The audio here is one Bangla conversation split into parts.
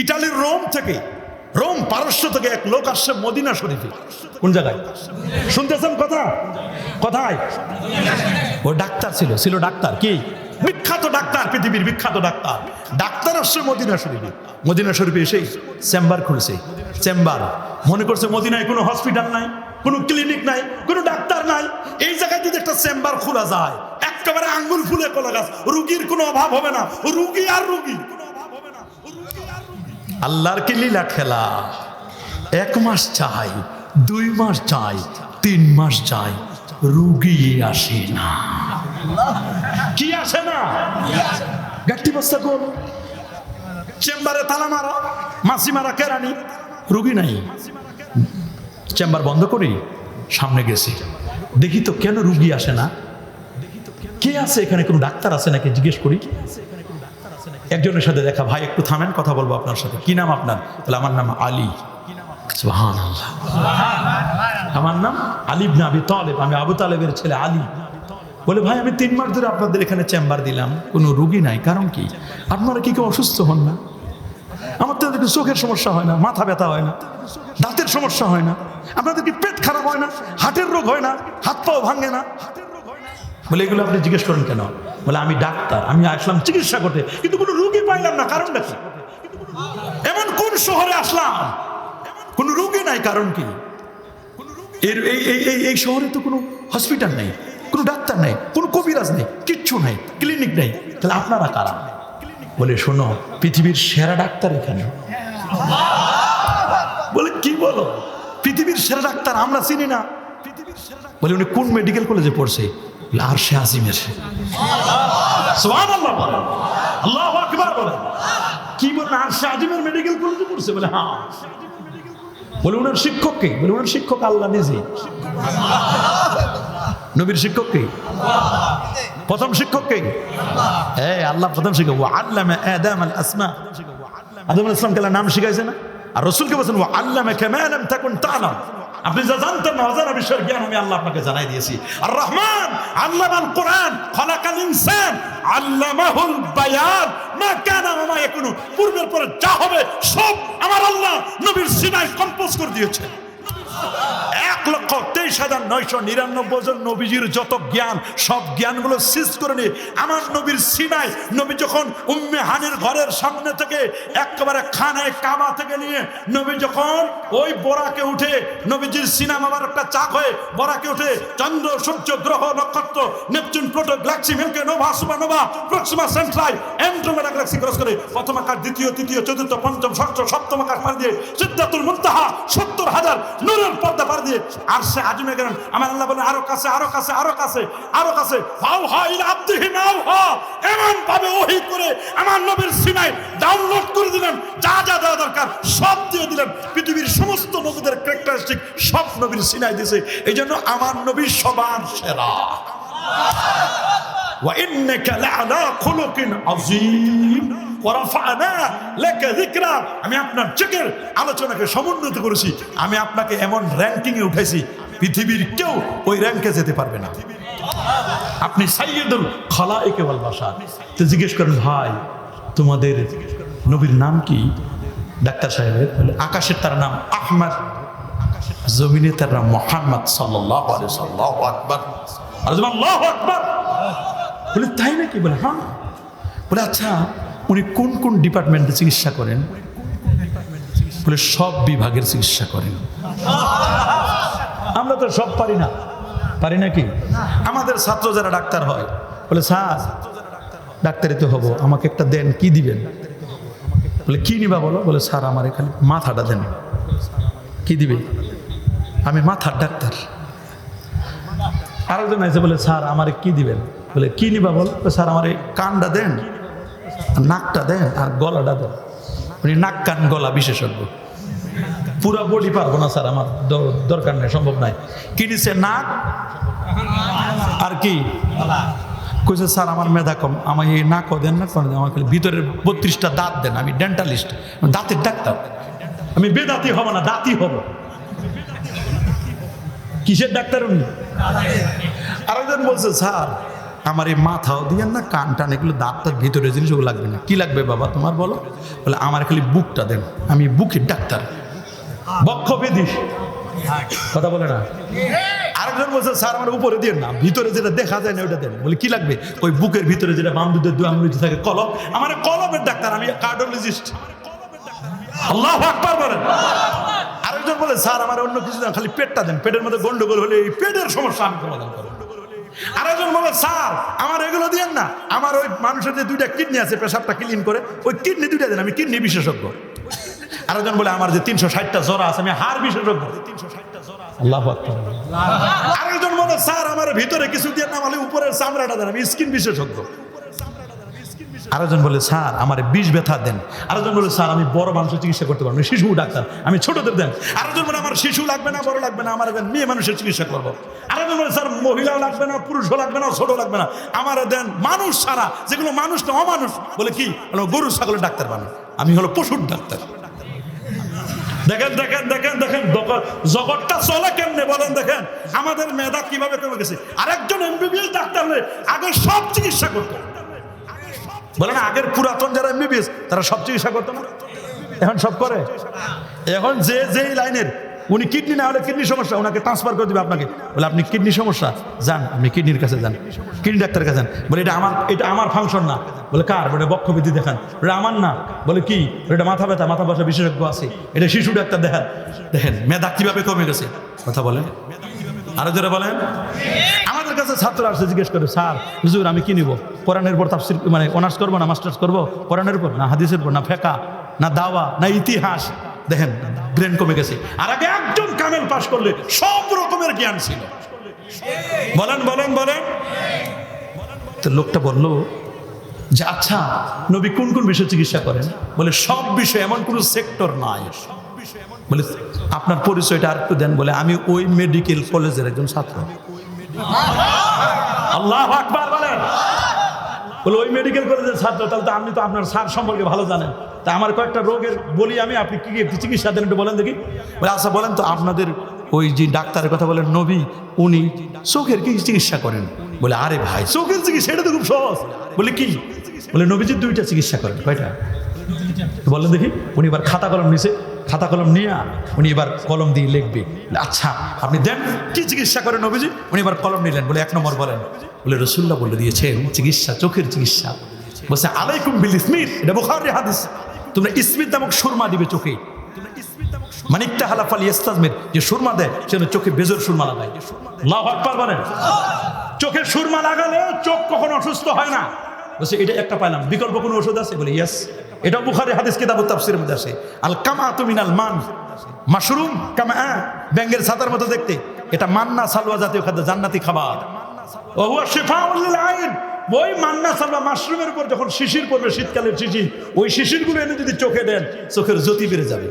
ইটালির রোম থেকে, রোম পারস্য থেকে এক লোক আসছে মদিনা শরীফে। কোন জায়গায় শুনতেছেন কথা? কোথায়? ও ডাক্তার ছিল ডাক্তার, কি বিখ্যাত ডাক্তার, পৃথিবীর বিখ্যাত ডাক্তার। ডাক্তার আসছে মদিনা শরীফে। মদিনা শরীফে এসেই চেম্বার খুলছে। চেম্বার মনে করছে মদিনায় কোনো হসপিটাল নাই, কোনো ক্লিনিক নাই, কোনো ডাক্তার নাই। এই জায়গায় যদি একটা চেম্বার খোলা যায়, একেবারে আঙ্গুল ফুলে কলা গাছ, রুগীর কোনো অভাব হবে না। রুগী আর রুগী, আল্লাহর কি লীলা খেলা। 1 মাস চাই, 2 মাস চাই, 3 মাস চাই, রুগী আসে না। কি আসে না? গাঠি বস্তা কোন চেম্বারে তালা মারা, মাসি মারা, কেরানি, রুগী নাই। চেম্বার বন্ধ করি, সামনে গেছি, দেখি তো কেন রুগী আসে না। কে আছে এখানে? কোনো ডাক্তার আছে নাকি জিজ্ঞেস করি। একজনের সাথে দেখা, ভাই একটু থামেন, কথা বলবো আপনার সাথে। কি নাম আপনার? বলে আমার নাম আলী। সুবহানাল্লাহ, আমার নাম আলী ইবনে আবি তালেব, আমি আবু তালেবের ছেলে আলী। বলে ভাই আমি 3 মাস ধরে আপনাদের এখানে চেম্বার দিলাম, কোনো রুগী নাই, কারণ কি? আপনারা কি কেউ অসুস্থ হন না? আমার তো চোখের সমস্যা হয় না, মাথা ব্যথা হয় না, দাঁতের সমস্যা হয় না, আপনাদের কি পেট খারাপ হয় না, হার্টের রোগ হয় না, হাত পাও ভাঙে না? বলে এগুলো আপনি জিজ্ঞেস করেন কেন? বলে আমি ডাক্তার, আমি আসলাম চিকিৎসা করতে, কিন্তু কোনো রুগী পাইলাম না, কারণটা কি? এমন কোন শহরে আসলাম কোনো রুগী নাই, কারণ কি? এই শহরে তো কোনো হসপিটাল নেই, কোনো ডাক্তার নেই, কোনো কবিরাজ নেই, কিচ্ছু নেই, ক্লিনিক নেই। তাহলে আপনারা কারা? বলে শোনো, পৃথিবীর সেরা ডাক্তার এখানে। বলে কি বলো? পৃথিবীর সেরা ডাক্তার আমরা চিনি না? বলে উনি কোন মেডিকেল কলেজে পড়ছে? আরশে আজিমের। সুবহানাল্লাহ, আল্লাহু আকবার বলেন। কি বলেন? আরশে আজিমের মেডিকেল কলেজে পড়ছে? বলে হ্যাঁ। বলে ওনার শিক্ষক কে? বলে ওনার শিক্ষক আল্লাহ নিজে। নবীর শিক্ষক কে? প্রথম শিক্ষক কে? আল্লাহ প্রথম শিক্ষক। ওয়া আল্লামা আদম আল আসমা, আদম আলাইহিস সালামকে নাম শিখাইছে না? আর রাসূলকে বলেন ওয়া আল্লামাকা মা লাম তাকুন তা'লাম, আপনি যা জানতেন না অজানা বিষয়ের জ্ঞান আমি আল্লাহ আপনাকে জানাই দিয়েছি। আর রহমান আল্লামাল কোরআন, খালাকাল ইনসান, আল্লামাহুল বায়ান, মা কানা ওয়া মা ইয়াকুনু, পূর্বের পরে যা হবে সব আমার আল্লাহ নবীর সিনায় কম্পোজ করে দিয়েছে। 1,23,999 জন নবীজির যত জ্ঞান, সব জ্ঞানগুলো সিজ করে নিয়ে আমার নবীর সিনায়, নবী যখন উম্মে হানির ঘরের সামনে থেকে একেবারে খানায় কাবা থেকে নিয়ে নবী যখন ওই বোরাকে উঠে, নবীজির সিনা মোবারকটা চাক হয়ে বোরাকে উঠে চন্দ্র, সূর্য, গ্রহ, নক্ষত্র, Neptune, Pluto, galaxy, Milky Way, nova, supernova, Proxima Centauri, Andromeda galaxy cross করে প্রথম আকাশ, দ্বিতীয়, তৃতীয়, চতুর্থ, পঞ্চম, ষষ্ঠ, সপ্তম আকাশ পার দিয়ে সিদরাতুল মুনতাহা 70,000 নূরের পর্দা পার দিয়ে আরশে আজিমে গেলেন। আমার আল্লাহ বলেন আরো কাছে, আরো কাছে, আরো কাছে, আরো কাছে। ফাওহা ইলা আবদিহি মাওহা, এমন ভাবে ওহী করে আমার নবীর সিনায় ডাউনলোড করে দিলেন, যা যা দেওয়া দরকার সব দিয়ে দিলেন। পৃথিবীর সমস্ত নবীদের ক্যারেক্টারিস্টিক সব নবীর সিনায় দিয়েছে। এই জন্য আমার নবী সবার সেরা। ওয়া ইন্নাকা লাআলা খুলুকিন আযীম ওয়া রাফা'না লাকা যিকরা, আমি আপনার জিকির আলোচনাকে সমুন্নত করেছি, আমি আপনাকে এমন র‍্যাঙ্কিং এ উঠাইছি পৃথিবীর কেউ ওই র‍্যাঙ্কে যেতে পারবে না। আপনি সাইয়্যিদুল খালায়েক ওয়াল বাশার। তো জিজ্ঞেস করেন ভাই তোমাদের নবীর নাম কি? ডাক্তার সাহেবের বলে আকাশের তার নাম আহমদ, জমিনে তার নাম মুহাম্মদ সাল্লাল্লাহু আলাইহি ওয়াসাল্লাম। আল্লাহু আকবার, আল্লাহু আকবার। বলে তাই নাকি? বলে হ্যাঁ। বলে আচ্ছা উনি কোন কোন ডিপার্টমেন্টে চিকিৎসা করেন? বলে সব বিভাগের চিকিৎসা করেন। আমরা তো সব পারি না, পারি নাকি? আমাদের ছাত্র যারা ডাক্তার হয় বলে স্যার ডাক্তারি তো হবো, আমাকে একটা দেন, কি দিবেন? বলে কি নিবা বলো? বলে স্যার আমার এখানে মাথাটা দেন। কি দিবে? আমি মাথার ডাক্তার। আরেকজন আছে বলে স্যার আমার কি দিবেন? বলে কি নিবা বল? স্যার আমার এই কানটা দেন, নাকটা দেন, আর গলাটা দেন। উনি নাক কান গলা বিশেষজ্ঞ। পুরা বডি পারবো না স্যার, আমার দরকার নেই, সম্ভব নাই। কি নিছে? নাক আর কি কইছে স্যার আমার মেধা কম, আমার এই নাকও দেন, না করে দেন, আমাকে ভিতরের 32টা দাঁত দেন, আমি ডেন্টালিস্ট, দাঁতের ডাক্তার, আমি বেদাতি হব না, দাঁতি হব। কিসের ডাক্তার উনি? আরেকজন বলছে স্যার আমার এই মাথাও দিয়েন না, কান টান এগুলো দাঁত তার ভিতরে জিনিস ওগুলো লাগবে না। কি লাগবে বাবা তোমার বলো? বলে আমার খালি বুকটা দেন, আমি বুকের ডাক্তার, বক্ষব্যাধি। কথা বলে না। আরেকজন বলছে স্যার আমার উপরে দিয়ে না, ভিতরে যেটা দেখা যায় না ওটা দেন। বলে কি লাগবে? ওই বুকের ভিতরে যেটা বাম দুধের দুই আঙুলিতে থাকে কলম, আমার কলমের ডাক্তার, আমি কার্ডিওলজিস্ট। আল্লাহু আকবার বলেন। আরেকজন বলে স্যার আমার অন্য কিছু দেন, খালি পেটটা দেন, পেটের মধ্যে গন্ডগোল হলে এই পেটের সমস্যা আমি সমাধান করব। আরেকজন বলে স্যার আমার এগুলো দিয়েন না, আমার ওই মানুষের যে দুইটা কিডনি আছে পেশাবটা ক্লিন করে ওই কিডনি দুইটা দেন, আমি কিডনি বিশেষজ্ঞ। আরেকজন বলে আমার যে 360টা জোড়া আছে আমি হাড় বিশেষজ্ঞ। আল্লাহু আকবার। আরেকজন বলে স্যার আমার ভিতরে কিছু দিয়ে না, মানে উপরের চামড়াটা দেন, আমি স্কিন বিশেষজ্ঞ। আরেকজন বলে স্যার আমার বিষ ব্যথা দেন। আরেকজন বলে স্যার আমি বড় মানুষের চিকিৎসা করতে পারবো, শিশু ডাক্তার, আমি ছোটদের দেন। আরেকজন বলে আমার শিশু লাগবে না, বড় লাগবে না, আমার দেন মেয়ে মানুষের চিকিৎসা করবো। আরেকজন বলে স্যার মহিলাও লাগবে না, পুরুষও লাগবে না, ছোট লাগবে না, আমার দেন মানুষ ছাড়া যেগুলো মানুষ না অমানুষ। বলে কি? গরু ছাগলের ডাক্তার বানান, আমি হলো পশুর ডাক্তার। দেখেন দেখেন দেখেন দেখেন জগৎটা চলে কেমনে বলেন। দেখেন আমাদের মেধা কিভাবে কমে গেছে। আরেকজন এমবিবিএস ডাক্তার আগে সব চিকিৎসা করতো। বলেন আগের পুরাতন যারা এমবিবিএস তারা সব চিকিৎসা করতো না, এখন সব করে। এখন যে যেই লাইনের উনি কিডনি না হলে কিডনি সমস্যা, ওনাকে ট্রান্সফার করে দিবে আপনাকে। বলে আপনি কিডনি সমস্যা, যান আপনি কিডনির কাছে যান, কিডনি ডাক্তারের কাছে যান। বলে এটা আমার ফাংশন না। বলে কার? বলে বক্ষব্যাধি দেখান। এটা আমার না। বলে কি? এটা মাথা ব্যথা, মাথা ব্যথা বিশেষজ্ঞ আছে, এটা শিশু ডাক্তার দেখান। দেখেন মেধা কিভাবে কমে গেছে। কথা বলেন আরো যারা বলেন। আমাদের কাছে ছাত্র আসছে, জিজ্ঞেস করে স্যার হুজুর আমি কি নিব? কোরআনের উপর তাফসীর মানে অনার্স করবো না মাস্টার্স করবো? কোরআনের উপর না হাদিসের উপর না ফিকহ না দাওয়া না ইতিহাস? দেখেন ব্রেন কমে গেছে। আর আগে একজন কামেল পাশ করলে সব রকমের জ্ঞান ছিল। বলেন বলেন বলেন। তো লোকটা বললো যে আচ্ছা নবী কোন কোন বিষয়ে চিকিৎসা করেন? বলে সব বিষয়, এমন কোন সেক্টর নাই। বলে আপনার পরিচয়টা আর একটু দেন। বলে আমি ওই মেডিকেল কলেজের একজন ছাত্র। আল্লাহু আকবার বলেন। বলে ওই মেডিকেল কলেজের ছাত্র, তাহলে তো আপনি তো আপনার স্যার সম্পর্কে ভালো জানেন। তা আমার কয়েকটা রোগের বলি আমি, আপনি কি চিকিৎসা দেন একটু বলেন দেখি। বলে আচ্ছা বলেন তো আপনাদের ওই যে ডাক্তারের কথা বলেন নবী, উনি চোখের কি চিকিৎসা করেন? বলে আরে ভাই চোখের চিকিৎসা এটা তো খুব সহজ। বলে কি? বলে নবীজি দুইটা চিকিৎসা করেন। কয়টা বলেন দেখি। উনি এবার খাতা কলম নিছে, খাতা কলম নিয়ে উনি এবার কলম দিয়ে লিখবে। আচ্ছা আপনি দেন কি চিকিৎসা করেন নবীজি? উনি এবার কলম নিলেন। বলে 1 নম্বর বলেন। বলে রাসূলুল্লাহ বলে দিয়েছেন চিকিৎসা চোখের চিকিৎসা। বলছে আলাইকুম বিল ইসমির, এটা বুখারী হাদিস। তোমরা ইসমির নামক সুরমা দিবে চোখে। মানিকটা হালাফাল ইস্তাজমির, যে সুরমা দেয় সে চোখে বেজর সুরমা লাগায়। আল্লাহু আকবার বলেন। চোখে সুরমা লাগালে চোখ কখনো অসুস্থ হয় না। বলছে এটা একটা পাইলাম, বিকল্প কোনো ওষুধ আছে? বলে ইয়েস, এটাও বুখারী হাদিস কিতাবুত তাফসীরের মধ্যে আছে। আল কামাতু মিনাল মান, মাশরুম কামা, ব্যাঙের ছাতার মতো দেখতে, এটা মান্না সালওয়া জাতীয় খাদ্য, জান্নাতি খাবার। ওয়া হুয়া শিফাউল লিল আইন। ওই মান্না সালওয়া মাশরুমের উপর যখন শিশির পড়বে, শীতকালের শিশির, ওই শিশিরগুলো এনে যদি চোখে দেন চোখের জ্যোতি বেড়ে যাবে।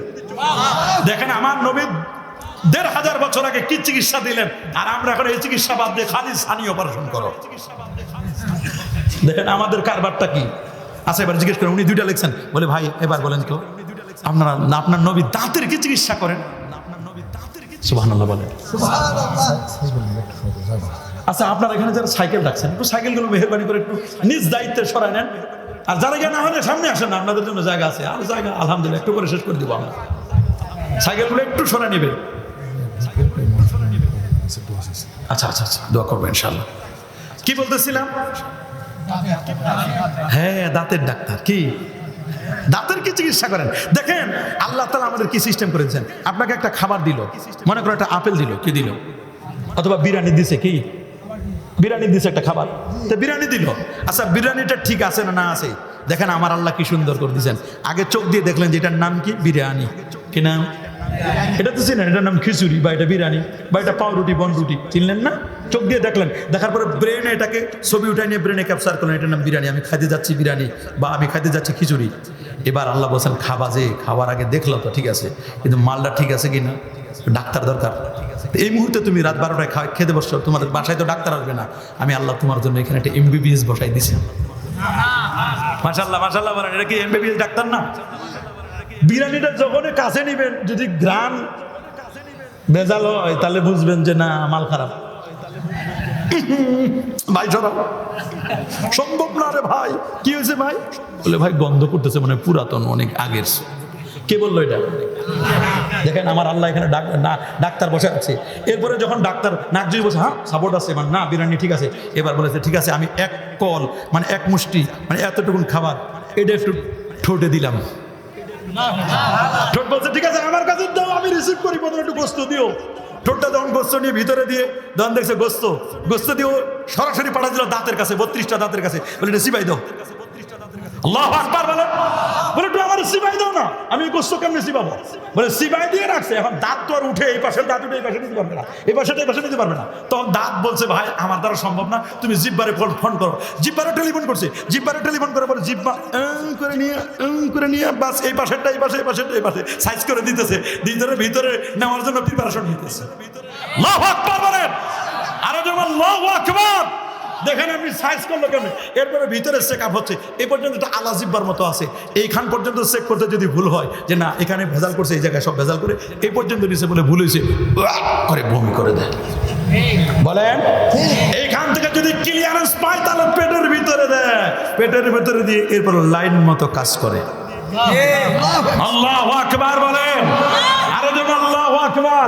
দেখেন আমার নবী 1500 বছর আগে কি চিকিৎসা দিলেন, আর আমরা এখন এই চিকিৎসা বাদ দিয়ে খালি সানি অপারেশন করো। দেখেন আমাদের কারবারটা কি। আচ্ছা এবার জিজ্ঞেস করেন, উনি 2টা লিখছেন। বলে ভাই এবার বলেন তো আপনার নবী দাঁতের কি চিকিৎসা করেন? সুবহানাল্লাহ বলেন। আচ্ছা আপনারা এখানে যারা সাইকেল রাখছেন, একটু সাইকেলগুলো মেহেরবানি করে একটু নিজ দায়িত্বে সরাই নেন। আর যারা না হলে সামনে আসেন না, আপনাদের জন্য জায়গা আছে। আর জায়গা আলহামদুলিল্লাহ একটু করে শেষ করে দিব আমরা। সাইকেলগুলো একটু সরাই নেবে। আচ্ছা আচ্ছা আচ্ছা, দোয়া করবো ইনশাআল্লাহ। কি বলতেছিলাম? হ্যাঁ দাঁতের ডাক্তার। কি দাঁতের কি চিকিৎসা করেন? দেখেন আল্লাহ তাআলা আমাদের কি সিস্টেম করেছেন। আপনাকে একটা খাবার দিল, মনে করো একটা আপেল দিল, কি দিল? অথবা বিরিয়ানি দিছে, কি বিরিয়ানি দিছে একটা খাবার, তো বিরিয়ানি দিল। আচ্ছা বিরিয়ানিটা ঠিক আছে না না আছে? দেখেন আমার আল্লাহ কি সুন্দর করে দিয়েছেন। আগে চোখ দিয়ে দেখলেন যে এটার নাম কি? বিরিয়ানি। কি নাম? এটা তো চিনেন, এটার নাম খিচুড়ি বা এটা বিরিয়ানি বা এটা পাউরুটি বনরুটি, চিনলেন না? চোখ দিয়ে দেখলেন, দেখার পরে ব্রেনে এটাকে ছবি উঠাই নিয়ে ব্রেনে ক্যাপচার করলেন, এটার নাম বিরিয়ানি, আমি খাইতে যাচ্ছি বিরিয়ানি বা আমি খাইতে যাচ্ছি খিচুড়ি। এবার আল্লাহ বলছেন খাবা, যে খাবার আগে দেখলো তো ঠিক আছে, কিন্তু মালটা ঠিক আছে কি না ডাক্তার দরকার। এই মুহূর্তে তুমি রাত 12টায় খেতে বসছো, তোমাদের বাসায় তো ডাক্তার আসবে না, আমি আল্লাহ তোমার জন্য এখানে একটা এমবিবিএস বসাই দিছি। মাশাআল্লাহ মাশাআল্লাহ বলেন, এটা কি এমবিবিএস ডাক্তার না? বিরিয়ানিটা যখন কাছে নিবেন, যদি গ্রান ভেজাল হয় তাহলে বুঝবেন যে না মাল খারাপ। ভাই সরাও, সম্ভব না রে ভাই। কি হয়েছে ভাই? বলে ভাই গন্ধ করতেছে, মানে পুরাতন অনেক আগের। কে বললো এটা? দেখেন আমার আল্লাহ এখানে ডাক্তার বসে আছে। এরপরে যখন ডাক্তার নাক জুড়ে বসে, হ্যাঁ সাপোর্ট আছে, মানে না বিরিয়ানি ঠিক আছে, এবার বলেছে ঠিক আছে আমি এক কল মানে এক মুষ্টি মানে এতটুকুন খাবার এটা একটু ঠোঁটে দিলাম। ঠোঁট বলছে ঠিক আছে আমার কাছে দাও, আমি রিসিভ করি, প্রথমে একটু গোস্ত দিও। ঠোঁটটা যখন গোস্ত নিয়ে ভিতরে দিয়ে যখন দেখছে গোস্ত দিয়ে সরাসরি পাঠা দিল দাঁতের কাছে, 32টা দাঁতের কাছে। বলে এটা সিবাই দাও। আল্লাহু আকবার বলে, বলে একটু আমার সিবাই দাও না, আমি গোস্ত কেমনে সিবাবো? বলে সিবাই দিয়ে রাখছে, এখন দাঁত তো আর উঠে এই পাশের দাঁত উঠে এই পাশে নিতে পারবে না, এই পাশে নিতে পারবে না। তখন দাঁত বলছে ভাই আমার দ্বারা সম্ভব না, তুমি জিব্বারে ফোন করো। জিব্বারে টেলিফোন করছে, জিব্বারে টেলিফোন করে বলে জিব্বা করে নিয়ে বাস এই পাশেরটা এই পাশে সাইজ করে দিতেছে, ভিতরে নেওয়ার জন্য প্রিপারেশন নিতেছে। আল্লাহু আকবার বলেন, আরো যেমন আল্লাহু আকবার। দেখেন আপনি সাইজ করলো কেন? এরপরে ভিতরে চেক আপ হচ্ছে, এই পর্যন্ত একটা আলা জিব্বার মতো আছে, এইখান পর্যন্ত চেক করতে যদি ভুল হয় যে না এখানে ভেজাল করছে, এই জায়গায় সব ভেজাল করে এই পর্যন্ত নিচে বলে ভুল হয়েছে, করে বমি করে দেয়। বলেন এইখান থেকে যদি ক্লিয়ারেন্স পায় তাহলে পেটের ভিতরে দেয়, পেটের ভিতরে দিয়ে এরপর লাইন মতো কাজ করে। আল্লাহু আকবার বলেন, আরো যেমন আল্লাহু আকবার।